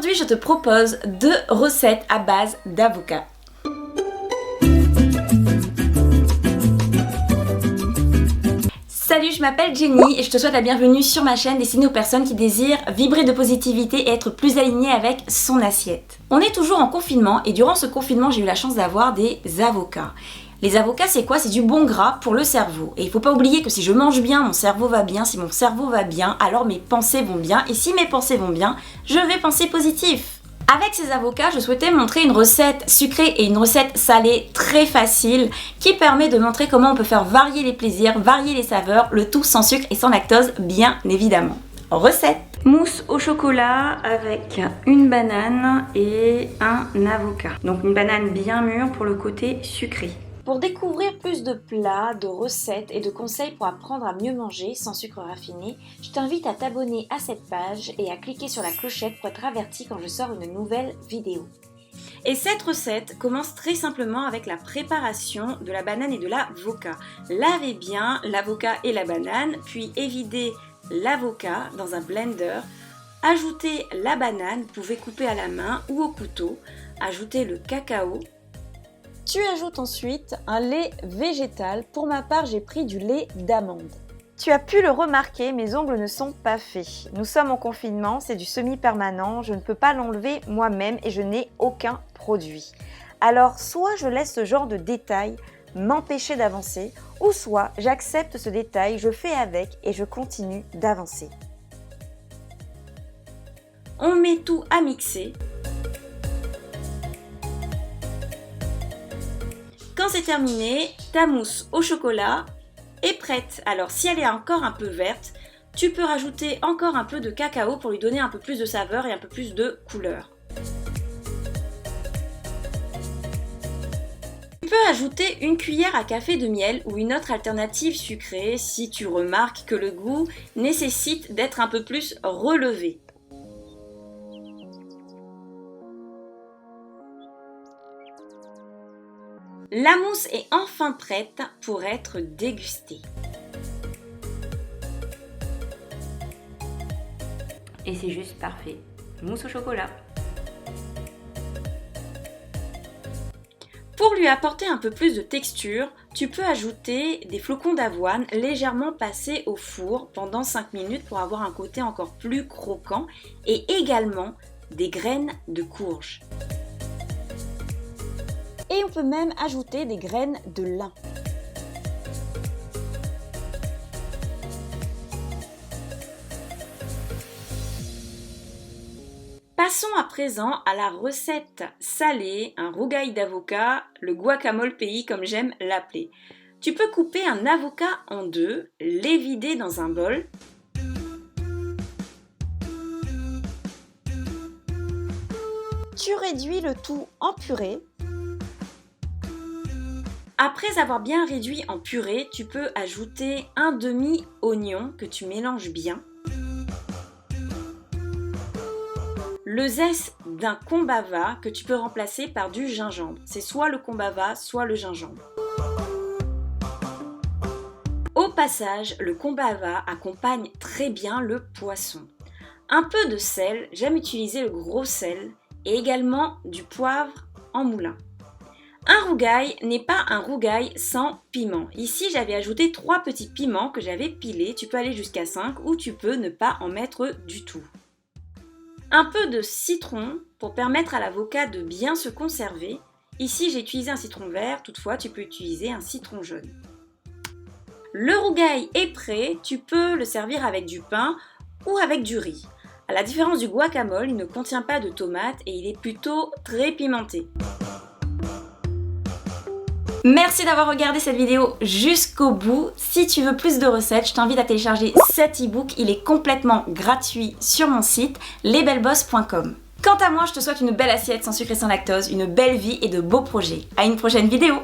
Aujourd'hui, je te propose 2 recettes à base d'avocat. Salut, je m'appelle Jenny et je te souhaite la bienvenue sur ma chaîne destinée aux personnes qui désirent vibrer de positivité et être plus alignées avec son assiette. On est toujours en confinement et durant ce confinement, j'ai eu la chance d'avoir des avocats. Les avocats, c'est quoi? C'est du bon gras pour le cerveau. Et il ne faut pas oublier que si je mange bien, mon cerveau va bien. Si mon cerveau va bien, alors mes pensées vont bien. Et si mes pensées vont bien, je vais penser positif. Avec ces avocats, je souhaitais montrer une recette sucrée et une recette salée très facile qui permet de montrer comment on peut faire varier les plaisirs, varier les saveurs, le tout sans sucre et sans lactose, bien évidemment. Recette: mousse au chocolat avec une banane et un avocat. Donc une banane bien mûre pour le côté sucré. Pour découvrir plus de plats, de recettes et de conseils pour apprendre à mieux manger sans sucre raffiné, je t'invite à t'abonner à cette page et à cliquer sur la clochette pour être averti quand je sors une nouvelle vidéo. Et cette recette commence très simplement avec la préparation de la banane et de l'avocat. Lavez bien l'avocat et la banane, puis évidez l'avocat dans un blender. Ajoutez la banane, vous pouvez couper à la main ou au couteau. Ajoutez le cacao. Tu ajoutes ensuite un lait végétal. Pour ma part, j'ai pris du lait d'amande. Tu as pu le remarquer, mes ongles ne sont pas faits. Nous sommes en confinement, c'est du semi-permanent, je ne peux pas l'enlever moi-même et je n'ai aucun produit. Alors, soit je laisse ce genre de détail m'empêcher d'avancer, ou soit j'accepte ce détail, je fais avec et je continue d'avancer. On met tout à mixer. Quand c'est terminé, ta mousse au chocolat est prête. Alors si elle est encore un peu verte, tu peux rajouter encore un peu de cacao pour lui donner un peu plus de saveur et un peu plus de couleur. Tu peux ajouter une cuillère à café de miel ou une autre alternative sucrée si tu remarques que le goût nécessite d'être un peu plus relevé. La mousse est enfin prête pour être dégustée. Et c'est juste parfait. Mousse au chocolat. Pour lui apporter un peu plus de texture, tu peux ajouter des flocons d'avoine légèrement passés au four pendant 5 minutes pour avoir un côté encore plus croquant et également des graines de courge. Et on peut même ajouter des graines de lin. Passons à présent à la recette salée, un rougail d'avocat, le guacamole pays comme j'aime l'appeler. Tu peux couper un avocat en deux, les vider dans un bol. Tu réduis le tout en purée. Après avoir bien réduit en purée, tu peux ajouter un demi-oignon que tu mélanges bien. Le zeste d'un combava que tu peux remplacer par du gingembre. C'est soit le combava, soit le gingembre. Au passage, le combava accompagne très bien le poisson. Un peu de sel, j'aime utiliser le gros sel, et également du poivre en moulin. Un rougail n'est pas un rougail sans piment. Ici, j'avais ajouté 3 petits piments que j'avais pilés. Tu peux aller jusqu'à 5 ou tu peux ne pas en mettre du tout. Un peu de citron pour permettre à l'avocat de bien se conserver. Ici, j'ai utilisé un citron vert. Toutefois, tu peux utiliser un citron jaune. Le rougail est prêt. Tu peux le servir avec du pain ou avec du riz. À la différence du guacamole, il ne contient pas de tomates et il est plutôt très pimenté. Merci d'avoir regardé cette vidéo jusqu'au bout. Si tu veux plus de recettes, je t'invite à télécharger cet e-book. Il est complètement gratuit sur mon site lesbellebosses.com. Quant à moi, je te souhaite une belle assiette sans sucre et sans lactose, une belle vie et de beaux projets. À une prochaine vidéo.